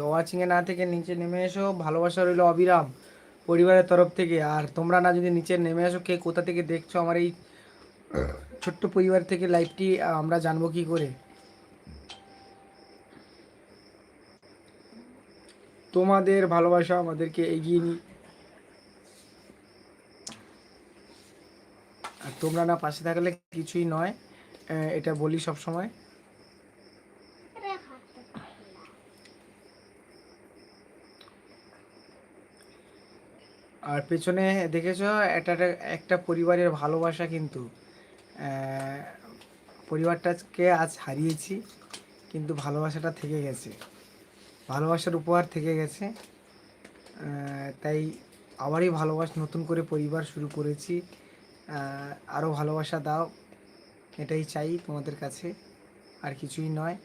ওয়াচিংয়ে না থেকে নিচে নেমে এসো, ভালোবাসা রইলো অবিরাম পরিবারের তরফ থেকে। আর তোমরা না যদি নিচে নেমে আসো, কে কোথা থেকে দেখছো আমার এই ছোট্ট পরিবার থেকে লাইভটি, আমরা জানবো কি করে? তোমাদের ভালোবাসা আমাদেরকে এগিয়ে আর তোমরা না পাশে থাকলে কিছুই নয়, এটা বলি সব সময়। আর পেছনে দেখেছো একটা একটা পরিবারের ভালোবাসা, কিন্তু পরিবারটাকে আজ হারিয়েছি, কিন্তু ভালোবাসাটা থেকে গেছে, ভালোবাসার উপহার থেকে গেছে। তাই আবারই নতুন করে পরিবার শুরু করেছি। আরও ভালোবাসা দাও, এটাই চাই তোমাদের কাছে, আর কিছুই নয়।